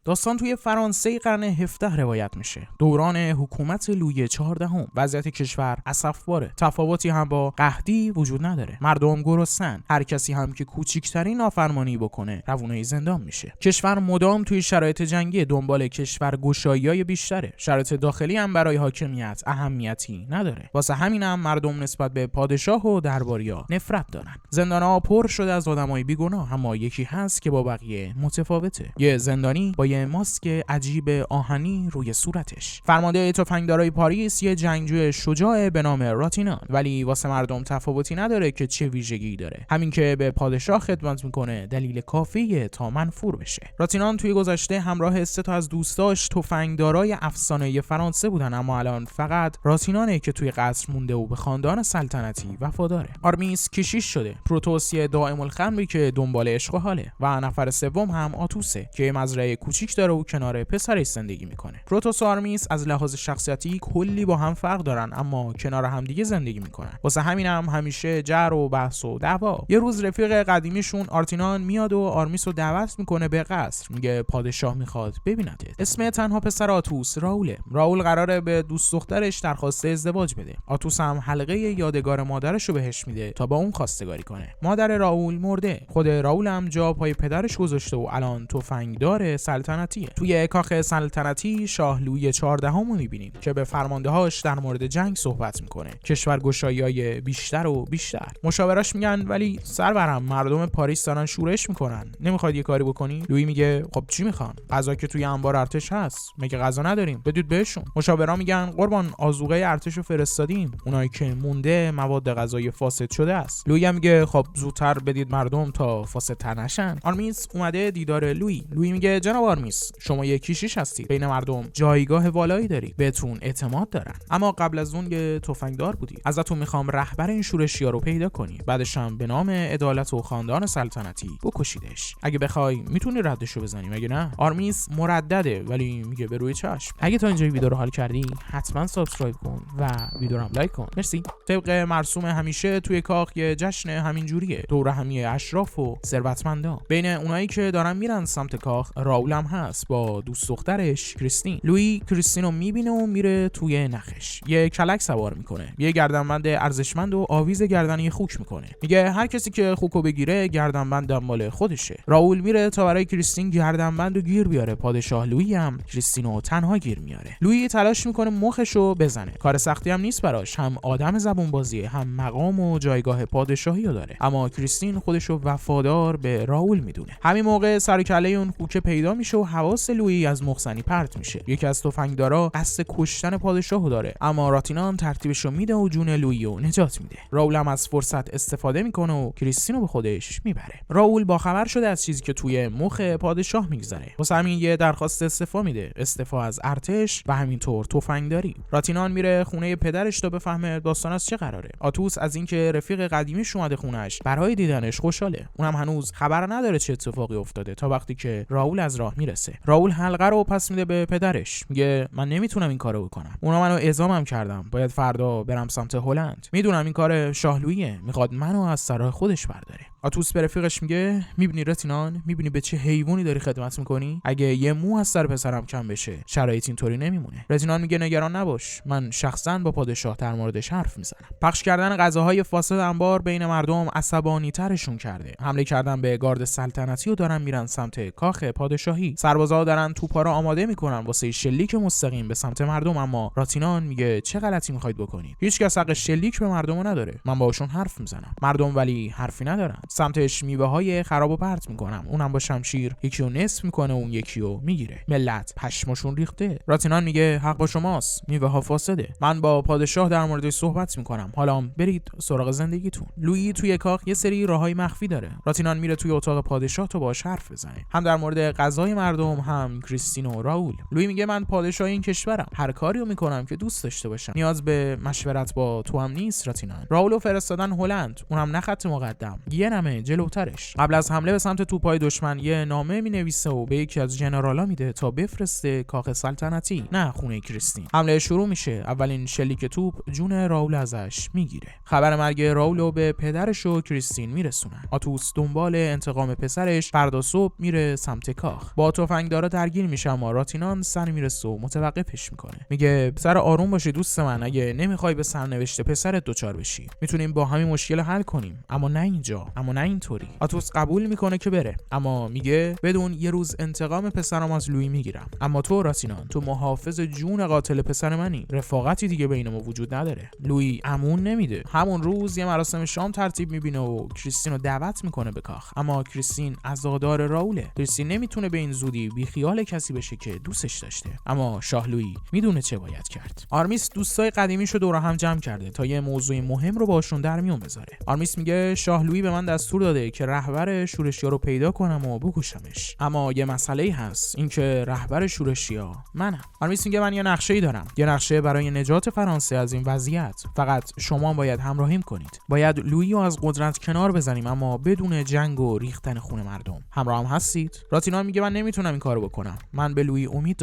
داستان توی فرانسه قرن 17 روایت میشه. دوران حکومت لویی 14. وضعیت کشور اسفباره. تفاوتی هم با قحطی وجود نداره. مردم گرسنن. هر کسی هم که کوچکترین نافرمانی بکنه روونه زندان میشه. کشور مدام توی شرایط جنگی دنبال کشور گشایی‌های بیشتره. شرایط داخلی هم برای حاکمیت اهمیتی نداره. واسه همینم مردم نسبت به پادشاه و درباریا نفرت دارن. زندان‌ها پر شده از آدمای بیگناه، اما یکی هست که با بقیه متفاوته. یه زندانی با یه ماسک عجیب آهنی روی صورتش. فرمانده تفنگدارای پاریس یه جنگجوی شجاع به نام راتینان، ولی واسه مردم تفاوتی نداره که چه ویژگی داره. همین که به پادشاه خدمت میکنه دلیل کافیه تا منفور بشه. راتینان توی گذشته همراه 3 تا از دوستاش تفنگدارای افسانه‌ای فرانسه بودن، اما الان فقط راتینانه که توی قصر مونده و به خاندان سلطنتی وفاداره. آرمیس کشیش شده. پروتوس دائم الخمری که دنبال عشق و حاله و نفر سوم هم آتوسه که مزرعه کوچیک داره و کنار پسرش زندگی میکنه. پروتوس و آرمیس از لحاظ شخصیتی کلی با هم فرق دارن، اما کنار هم دیگه زندگی میکنن. واسه همین هم همیشه جر و بحث و دعوا. یه روز رفیق قدیمیشون آرتینان میاد و آرمیس رو دعوت میکنه به قصر. میگه پادشاه میخواد ببینتت. اسم تنها پسر آتوس راوله. راول قراره به دوست دخترش درخواست ازدواج بده. آتوس هم حلقه یادگار مادرش رو بهش میده تا با اون خواستگاری کنه. مادر راول مرده. خود راول هم جا پای پدرش گذاشته و الان تفنگدار سلطنتیه. توی کاخ سلطنتی شاه لویی 14 رو میبینیم که به فرمانده‌هاش در مورد جنگ صحبت میکنه. کشورگشایی‌های بیشتر و بیشتر. مشاوراش میگن ولی سرورم مردم پاریس دارن شورش میکنن. نمیخواد یه کاری بکنی؟ لویی میگه خب چی میخوان؟ غذا که توی انبار ارتش هست. مگه غذا نداریم؟ بدید بهشون. مشاورا میگن قربان آذوقه ارتشو فرستادیم. اونایی که مونده مواد غذایی فاسد شده است. لویی میگه خب زودتر بدید مردم تا فاسدتر نشن. آرمیس اومده دیدار لویی میگه جناب آرمیس شما یک کشیش هستید، بین مردم جایگاه والایی داری، بهتون اعتماد دارن، اما قبل از اون یه تفنگدار بودی. ازتون میخوام رهبر این شورشیا رو پیدا کنی، بعدش هم به نام عدالت و خاندان سلطنتی بکشیدش. اگه بخوای میتونی ردشو بزنی، مگه نه؟ آرمیس مردده ولی میگه به روی چشم. اگه تا اینجای ویدیو رو حال کردی حتما سابسکرایب کن و ویدیو رو هم لایک کن. مرسی. طبق مرسوم همیشه توی کاخ یه جشن همین جوریه، دور همی اشراف و ثروتمندا. بین اونایی که دارن میرن سمت کاخ راول هم هست با دوست دخترش کریستین. لویی کریستین رو میبینه و میره توی نخش. یه کلک سوار میکنه. یه گردنبند ارزشمند و آویز گردنی خوک میکنه. میگه هر کسی که خوکو بگیره گردنبند مال خودشه. راول میره تا برای کریستین گردنبندو گیر بیاره. پادشاه لویی هم کریستینو تنها گیر میاره. لویی تلاش میکنه مخشو بزنه. کار سختی هم نیست براش. هم آدم زبون بازیه، هم مقام و جایگاه پادشاهی رو داره. اما کریستین خودشو وفادار به راول میدونه. همین موقع سر کله اون خوکه پیدا میشه و حواس لویی از مخزنی پرت میشه. یکی از تفنگدارا قصد کشتن پادشاهو داره، اما راتینان ترتیبشو میده و جون لویی رو نجات میده. راول هم از فرصت استفاده میکنه و کریستینو به خودش میبره. راول با خبر شده از چیزی که توی مخ پادشاه میگذره. واسه همین یه درخواست استعفا میده، استعفا از ارتش و همینطور تفنگداری. راتینان میره خونه پدرش تا بفهمه داستان از چه قراره. آتوس از اینکه رفیق قدیمیش اومده خونش برای دیدنش خوشحاله. اونم هنوز خبر نداره چه اتفاقی افتاده تا وقتی که راول از راه میرسه. راول حلقه رو پس میده به پدرش. میگه من نمیتونم این کارو بکنم. اونا منو اعدامم کردم. باید فردا برم سمت هلند. میدونم این کار شاه لوییه. میخواد منو از سرای خودش برداره. آتوس به رفیقش میگه میبینی راتینان، میبینی به چه حیوانی داری خدمت میکنی؟ اگه یه مو از سر پسرم کم بشه شرایط اینطوری نمیمونه. راتینان میگه نگران نباش، من شخصا با پادشاه در موردش حرف میزنم. پخش کردن غذاهای فاسد انبار بین مردم عصبانی ترشون کرده. حمله کردن به گارد سلطنتی و دارن میرن سمت کاخ پادشاهی. سربازا دارن توپا رو آماده میکنن واسه شلیک مستقیم به سمت مردم، اما راتینان میگه چه غلطی میخواید بکنید؟ هیچکس حق شلیک به مردمو نداره. من باهاشون حرف میزنم. مردم ولی حرفی ندارن. سمتش میوه‌های خرابو پرت میکنم. اونم با شمشیر یکی رو نصف میکنه و اون یکی رو میگیره. ملت پشمشون ریخته. راتینان میگه حق با شماست. میوه‌ها فاسده. من با پادشاه در موردش صحبت میکنم. حالا برید سراغ زندگیتون. لویی توی کاخ یه سری راههای مخفی داره. راتینان میره توی اتاق پادشاه تا باهاش حرف بزنه. هم در مورد غذای مردم، هم کریستین و راول. لویی میگه من پادشاه این کشورم. هر کاریو میکنم که دوست داشته باشم. نیاز به مشورت با تو هم نیست راتینان. راولو فرستادن هلند. اونم نه خط مقدم. یه نمه جلوترش. قبل از حمله به سمت توپای دشمن یه نامه مینویسه و به یکی از ژنرالا میده تا بفرسته کاخ سلطنتی، نه خونه کریستین. حمله شروع میشه. اولین شلیک توپ جون راول ازش میگیره. خبر مرگ راولو به پدرش و کریستین میرسونن. آتوس دنبال انتقام پسرش فردا صبح میره سمت کاخ. با تفنگدارا درگیر میشه، اما راتینان سر میرسه و متوقفش میکنه. میگه پسر آروم باشی دوست من، اگه نمیخوای به سرنوشت پسرت دچار بشی میتونیم با همین مشکل حل کنیم، اما نه اینجا، اما نه اینطوری. آتوس قبول میکنه که بره، اما میگه بدون یه روز انتقام پسرم از لویی میگیرم. اما تو راتینان، تو محافظ جون قاتل پسر منی، رفاقتی دیگه بین ما وجود نداره. لویی امون نمیده. همون روز یه مراسم شام ترتیب میبینه و کریستین رو دعوت میکنه به کاخ، اما کریستین عزادار راوله. کریستین نمیتونه به این زودی بی خیال کسی بشه که دوستش داشته، اما شاه لویی میدونه چه باید کرد. آرمیس دوستای قدیمیشو دور هم جمع کرده تا یه موضوع مهم رو باشون در میون بذاره. آرمیس میگه شاه لویی به من دستور داده که رهبر شورشیا رو پیدا کنم و بکشمش، اما یه مسئله هست، اینکه رهبر شورشیا منم. آرمیس میگه من یه نقشه‌ای دارم، یه نقشه برای نجات فرانسه از این وضعیت. فقط شما باید همراهیم کنید. باید لویی رو از قدرت کنار بزنیم، اما بدون جنگ و ریختن خون مردم. همراه هم هستید؟ راتینان میگه من نمیتونم این کارو بکنم. من به لویی امید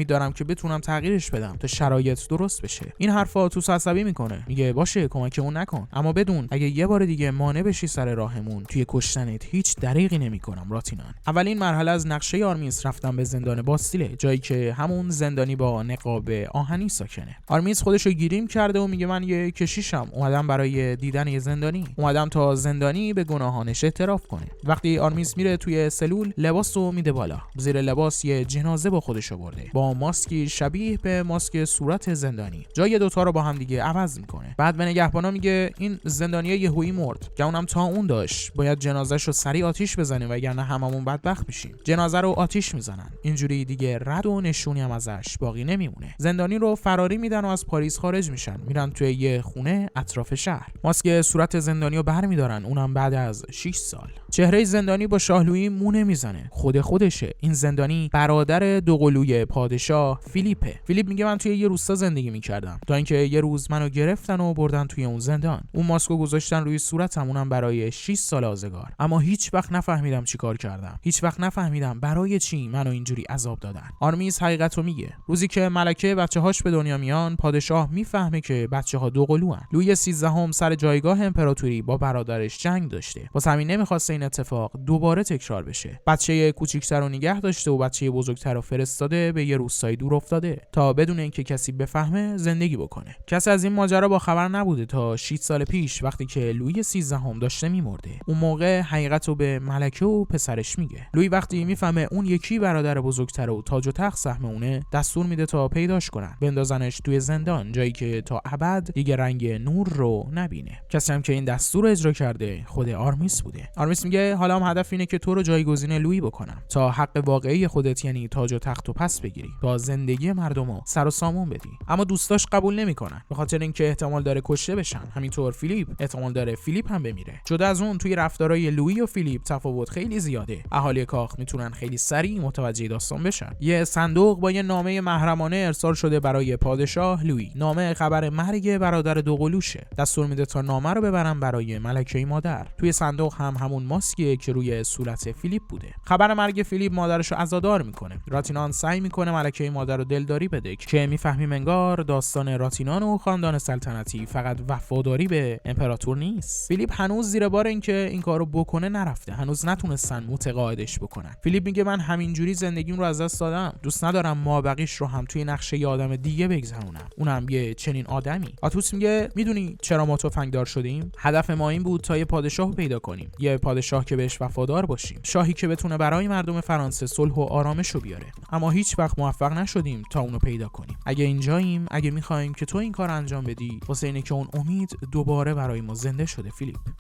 دارم که بتونم تغییرش بدم تا شرایط درست بشه. این حرفا تو عصبی میکنه. میگه باشه کمکمون نکن، اما بدون اگه یه بار دیگه مانع بشی سر راهمون، توی کشتنت هیچ دریغی نمیکنم راتینان. اولین مرحله از نقشه آرمیس رفتن به زندان باستیله، جایی که همون زندانی با نقاب آهنی ساکنه. آرمیس خودشو گیریم کرده و میگه من یه کشیشم، اومدم برای دیدن یه زندانی، اومدم تا زندانی به گناهانش اعتراف کنه. وقتی آرمیس میره توی سلول، لباسو میده بالا. زیر لباس یه جنازه با خودش آورده با ماسکی شبیه به ماسک صورت زندانی. جای دوتا رو با هم دیگه عوض میکنه. بعد به نگهبانا میگه این زندانیه یهویی مرد که اونم تا اون داشت، باید جنازه‌ش رو سریع آتیش بزنیم وگرنه هممون بدبخت میشیم. جنازه رو آتیش میزنن، اینجوری دیگه رد و نشونی هم ازش باقی نمیمونه. زندانی رو فراری میدن و از پاریس خارج میشن، میرن توی یه خونه اطراف شهر. ماسک صورت زندانی رو برمیدارن، اونم بعد از 6 سال. چهره زندانی با شاه لویی مو نمیزنه، خودشه. این زندانی برادر دوقلوی پادشاه فیلیپه. فیلیپ میگه من توی یه روستا زندگی میکردم تا اینکه یه روز منو گرفتن و بردن توی اون زندان. اون ماسکو گذاشتن روی صورتم، اونم برای 6 سال آزگار. اما هیچ وقت نفهمیدم چیکار کردم، هیچ وقت نفهمیدم برای چی منو اینجوری عذاب دادن. آرمیس حقیقتو میگه. روزی که ملکه بچه‌هاش به دنیا میان، پادشاه میفهمه که بچه‌ها دوقلوان. لویی 13 سر جایگاه امپراتوری با برادرش جنگ داشته، واسه همین نمیخواسته این اتفاق دوباره تکرار بشه. بچه کوچیک‌تر رو نگه داشته و بچه بزرگتر رو فرستاده به یه روستای دور افتاده تا بدون اینکه کسی بفهمه زندگی بکنه. کسی از این ماجرا با خبر نبوده تا 6 سال پیش وقتی که لویی 13 داشته میمرده. اون موقع حقیقتو به ملکه و پسرش میگه. لویی وقتی میفهمه اون یکی برادر بزرگتر و تاج و تخت سهم اونه، دستور میده تا پیداش کنن، بندازنش توی زندان، جایی که تا ابد دیگه رنگ نور رو نبینه. کسی هم که این دستور رو اجرا کرده خود آرمیس بوده. آرمیس میگه حالا هم هدف اینه که تو رو جایگزین لویی بکنم تا حق واقعی خودت یعنی تاج و تخت رو پس بگیری، تا زندگی مردمو سر و سامون بدی. اما دوستاش قبول نمیکنن، به خاطر اینکه احتمال داره کشته بشن. همینطور فیلیپ احتمال داره فیلیپ هم بمیره. جدا از اون توی رفتارهای لویی و فیلیپ تفاوت خیلی زیاده. اهالی کاخ میتونن خیلی سریع متوجه داستان بشن. یه صندوق با یه نامه محرمانه ارسال شده برای پادشاه لویی. نامه خبر مرگ برادر دوقلوشه. دستور میده تا نامه رو ببرن برای ملکه مادر. توی صندوق هم همون ماسکیه که روی صورت فیلیپ بوده. خبر مرگ فیلیپ مادرشو عزادار میکنه. راتینان سعی میکنه ملکه مادر رو دلداری بده که میفهمیم انگار داستان راتینان و خاندان سلطنتی فقط وفاداری به امپراتور نیست. فیلیپ هنوز زیر بار اینکه این کارو بکنه نرفته. هنوز نتونستن متقاعدش بکنن. فیلیپ میگه من همینجوری زندگیم رو از دست دادم. دوست ندارم مابقیش رو هم توی نقشه ی آدم دیگه بگذرونم، اونم یه چنین آدمی. آتوس میگه میدونی چرا ما تفنگدار شدیم؟ هدف ما این بود تا یه پادشاه پیدا کنیم، یه پادشاه که بهش وفادار باشیم، شاهی که بتونه برای مردم فرانسه صلح و آرامش رو بیاره. اما هیچ وقت موفق نشدیم تا اونو پیدا کنیم. اگه اینجاییم، اگه میخوایم که تو این کار انجام بدی، واسه اینه که اون امید دوباره برای ما زنده شده.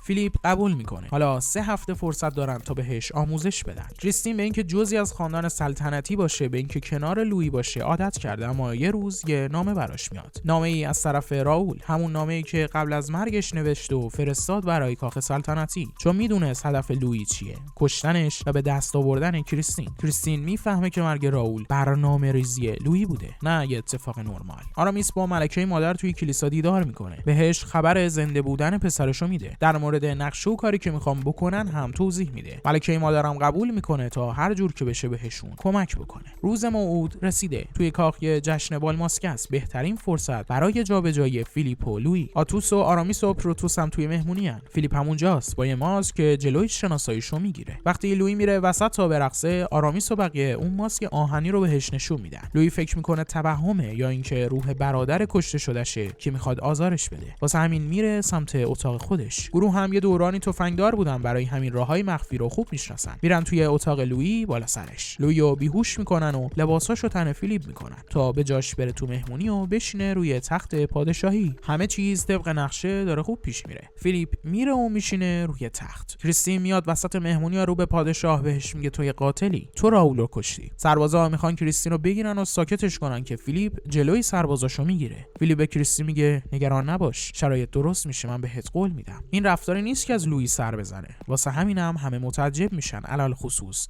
فیلیپ قبول میکنه. حالا 3 هفته فرصت دارن تا بهش آموزش بدن. کریستین به اینکه جزئی از خاندان سلطنتی باشه، به اینکه کنار لویی باشه عادت کرده، اما یه روز یه نامه براش میاد. نامه‌ای از طرف راول، همون نامه‌ای که قبل از مرگش نوشته و فرستاد برای کاخ سلطنتی، چون میدونست هدف لویی چیه، کشتنش و به دست آوردن کریستین میفهمه که مرگ راول برنامه‌ریزی لویی بوده، نه یه اتفاق نرمال. آرامیس با ملکه مادر توی کلیسا دیدار میکنه، بهش خبر زنده بودن پسرشو میده، در مورد نقشه و کاری که میخوام بکنن هم توضیح میده. ملکه مادرم قبول میکنه تا هر جور که بشه بهشون کمک بکنه. روز موعود رسیده. توی کاخ یه جشن بال ماسک است، بهترین فرصت برای جابجایی فیلیپ و لویی. آتوس و آرامیس و پروتوس هم توی مهمونیان. فیلیپ همونجاست با یه ماسک که جلوی شناساییشو میگیره. وقتی لویی میره وسط تا برقصه، که آرامیس و بقیه اون ماسک آهنی رو بهش نشون میدن. لویی فکر میکنه توهمه یا اینکه روح برادر کشته شدهشه که میخواد آزارش بده. واسه همین میره سمت اتاق خودش. گروه هم یه دورانی تفنگدار بودن، برای همین راههای مخفی رو خوب میشناسن. میرن توی اتاق لویی بالا سرش. لویی رو بیهوش میکنن و لباساشو تن فیلیپ میکنن تا به جاش بره تو مهمونی و بشینه روی تخت پادشاهی. همه چیز طبق نقشه داره خوب پیش میره. فیلیپ میره و میشینه روی تخت. کریستین میاد وسط مهمونی رو به پادشاه بهش میگه تو یه قاتلی، تو راول رو کشتی. سربازا میخوان کریستین رو بگیرن و ساکتش کنن که فیلیپ جلوی سربازاشو میگیره. فیلیپ به کریستین میگه نگران نباش، شرایط درست میشه، من بهت قول میدم. این رفتاری نیست که از لویی سر بزنه. واسه همینم همه متعجب میشن، علل خصوص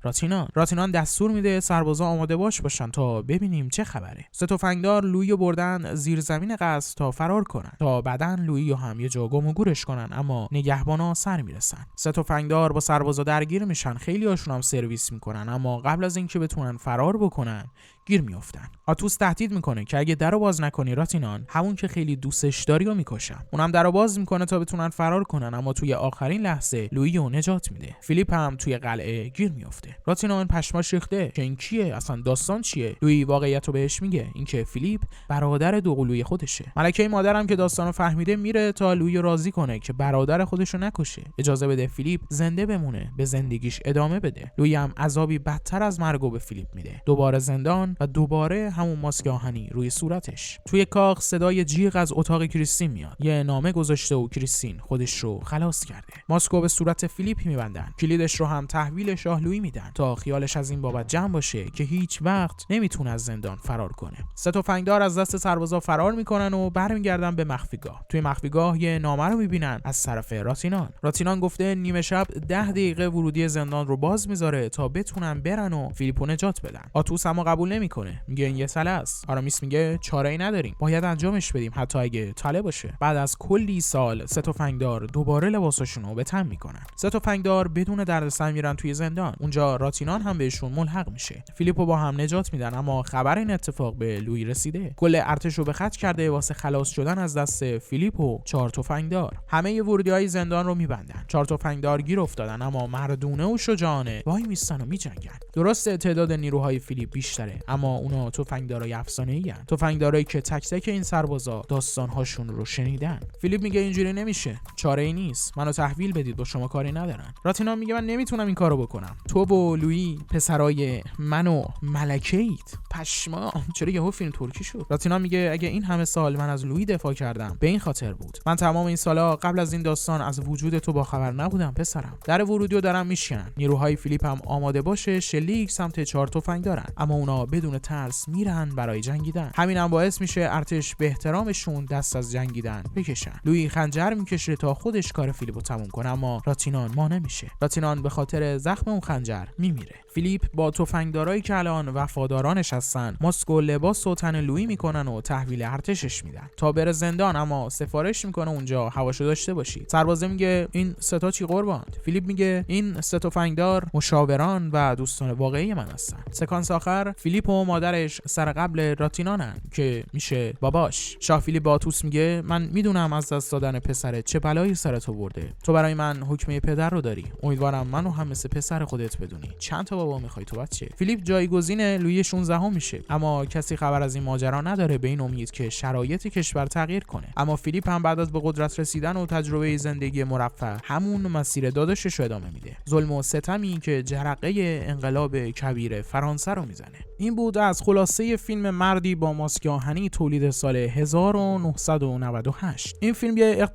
راتینان دستور میده سربازا آماده باشن تا ببینیم چه خبره. سه تفنگدار لویی رو بردن زیر زمین قصر تا فرار کنن، تا بعدن لویی رو هم یه جا گم و گورش کنن، اما نگهبانا سر میرسن. سه تفنگدار با سربازا درگیر میشن، خیلی هاشون هم سرویس میکنن، اما قبل از اینکه بتونن فرار بکنن گیر میافتن. آتوس تهدید میکنه که اگه درو باز نکنی راتینان، همون که خیلی دوستش داری رو میکشم. اونم درو باز میکنه تا بتونن فرار کنن، اما توی آخرین لحظه لویی رو نجات میده. فیلیپ هم توی قلعه گیر میافته. راتینان پشماش ریخته که این کیه، اصلا داستان چیه. لویی واقعیت رو بهش میگه، اینکه فیلیپ برادر دوقلوی خودشه. ملکه مادرم که داستانو فهمیده میره تا لویی راضی کنه که برادر خودشو نکشه، اجازه بده فیلیپ زنده بمونه، به زندگیش ادامه بده. لویی هم عذابی بدتر از مرگ به فیلیپ میده، دوباره زندان و دوباره همون ماسک آهنی روی صورتش. توی کاخ صدای جیغ از اتاق کریستین میاد. یه نامه گذاشته و کریستین خودش رو خلاص کرده. ماسکو به صورت فیلیپ میبندن. کلیدش رو هم تحویل شاه لویی میدن تا خیالش از این بابت جمع باشه که هیچ وقت نمیتونه از زندان فرار کنه. سه تفنگدار از دست سربازا فرار میکنن و برمیگردن به مخفیگاه. توی مخفیگاه یه نامه رو میبینن از طرف راتینان گفته نیمه شب 10 دقیقه ورودی زندان رو باز میذاره تا بتونن برن و فیلیپو نجات بدن. آتوس هم قبول نمیکنه، میگه این یه تله است. آرامیس میگه چاره‌ای نداریم، باید انجامش بدیم حتی اگه تله باشه. بعد از کلی سال سه تفنگدار دوباره لباساشون رو به تن میکنن. سه تفنگدار بدون دردسر میرن توی زندان. اونجا راتینان هم بهشون ملحق میشه. فیلیپو با هم نجات میدن، اما خبر این اتفاق به لویی رسیده. کل ارتش رو به خط کرده واسه خلاص شدن از دست فیلیپ و 4 تفنگدار. همه ورودی‌های زندان رو میبندن. 4 تفنگدار گیر افتادن، اما مردونه و شجاعانه وای میستن و میجنگن. درسته تعداد نیروهای فیلیپ بیشتره، اما اونا تفنگدارای افسانه‌ای ان. تفنگدارایی که تک تک این سربازا داستان‌هاشون رو شنیدن. فیلیپ میگه اینجوری نمیشه، چاره‌ای نیست، منو تحویل بدید، با شما کاری ندارن. راتینان میگه من نمیتونم این کارو بکنم. تو و لویی پسرای منو ملکه‌اید. پشما، چرا یهو فیلم ترکی شد؟ راتینان میگه اگه این همه سال من از لویی دفاع کردم به این خاطر بود. من تمام این سالا قبل از این داستان از وجود تو با خبر نبودم پسرم. در ورودیو دارن میشکنن. نیروهای فیلیپ هم آماده باشه شلیک سمت 4 تفنگ دارن، اما اونا بدون ترس میرن برای جنگیدن. همین هم باعث میشه ارتش به احترامشون دست از جنگیدن بکشن. لویی خنجر میکشه تا خودش کار فیلیپو تموم کنه، اما راتینان مانع میشه. راتینان به خاطر زخم اون خنجر میمیره. فیلیپ با تفنگدارایی که الان وفادارانش هستن ماسکو لباس و تن لویی میکنن و تحویل ارتشش میدن تا بره زندان، اما سفارش میکنه اونجا هواشو داشته باشید. سربازه میگه این ستا چی قربان؟ فیلیپ میگه این سه تفنگدار مشاوران و دوستان واقعی من هستن. سکانس آخر فیلیپ و مادرش سر قبل راتینانن که میشه باباش. شاه فیلیپ با آتوس میگه من میدونم از دست دادن پسرت چه بلایی سرت آورده. تو برای من حکم پدر رو داری. امیدوارم منو هم مثل پسر خودت بدونی. چند تا بابا میخوای تو بچه؟ فیلیپ جایگزین لویی 16 میشه، اما کسی خبر از این ماجرا نداره، به این امید که شرایط کشور تغییر کنه. اما فیلیپ هم بعد از به قدرت رسیدن و تجربه زندگی مرفه همون مسیر داداشش رو ادامه میده. ظلم و ستمی که جرقه انقلاب کبیر فرانسه رو میزنه. این بود از خلاصه فیلم مردی با ماسک آهنی تولید سال 1998. این فیلم یه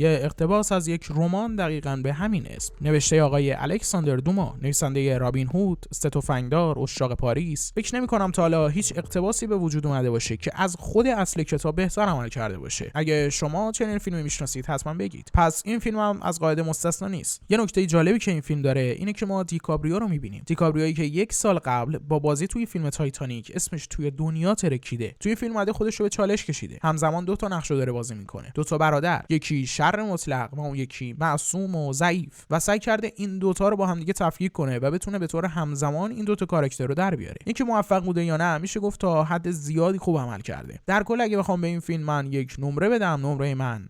اقتباس از یک رمان دقیقاً به همین اسم، نوشته آقای الکساندر دوما، نویسنده رابین هود، سه تفنگدار، اشراق پاریس. فکر نمی‌کنم تا حالا هیچ اقتباسی به وجود اومده باشه که از خود اصل کتاب بهتر عمل کرده باشه. اگه شما چنین فیلمی میشناسید حتما بگید. پس این فیلم هم از قاعده مستثنا نیست. یه نکته جالبی که این فیلم داره اینه که ما دیکاپریو رو می‌بینیم. دیکاپریویی که 1 سال قبل با بازی توی فیلم تایتانیک اسمش توی دنیا ترکیده. توی فیلم اومده خودش رو به چالش کشیده. همزمان 2 تا نقش رو داره بازی میکنه. 2 تا برادر، یکی شر مطلق و اون یکی معصوم و ضعیف، و سعی کرده این 2 تا رو با هم دیگه تفکیک کنه و بتونه به طور همزمان این 2 تا کاراکتر رو در بیاره. اینکه موفق بوده یا نه میشه گفت تا حد زیادی خوب عمل کرده. در کل اگه بخوام به این فیلم من یک نمره بدم، نمره من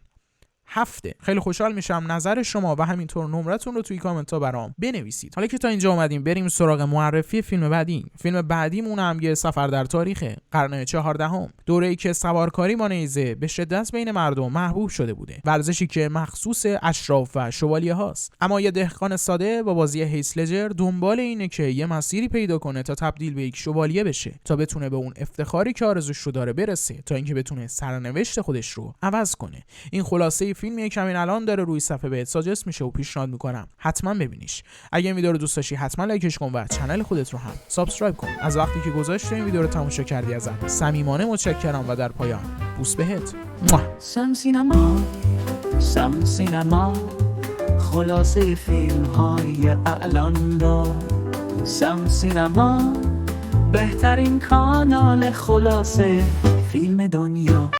7. خیلی خوشحال میشم نظر شما و همینطور نمرتون رو توی کامنت ها برام بنویسید. حالا که تا اینجا اومدیم بریم سراغ معرفی فیلم بعدی. فیلم بعدیمون هم یه سفر در تاریخ قرن 14، دوره‌ای که سوارکاری با نیزه به شدت بین مردم محبوب شده بوده، ورزشی که مخصوص اشراف و شوالیه هاست. اما یه دهقان ساده با بازی هیث لجر دنبال اینه که یه مسیری پیدا کنه تا تبدیل به یک شوالیه بشه، تا بتونه به اون افتخاری که آرزوش رو داره برسه، تا اینکه بتونه سرنوشت خودش رو عوض کنه. این خلاصه فیلمیه که همین الان داره روی صفحه بهت ساجست میشه و پیشنهاد میکنم حتما ببینیش. اگه این ویدیو رو دوست داشتی حتما لایکش کن و کانال خودت رو هم سابسکرایب کن. از وقتی که گذاشتی این ویدیو رو تماشا کردی ازت صمیمانه متشکرم و در پایان بوس بهت. سم سینما خلاصه فیلم های اعلان دار. سم سینما بهترین کانال خلاصه فیلم دنیا.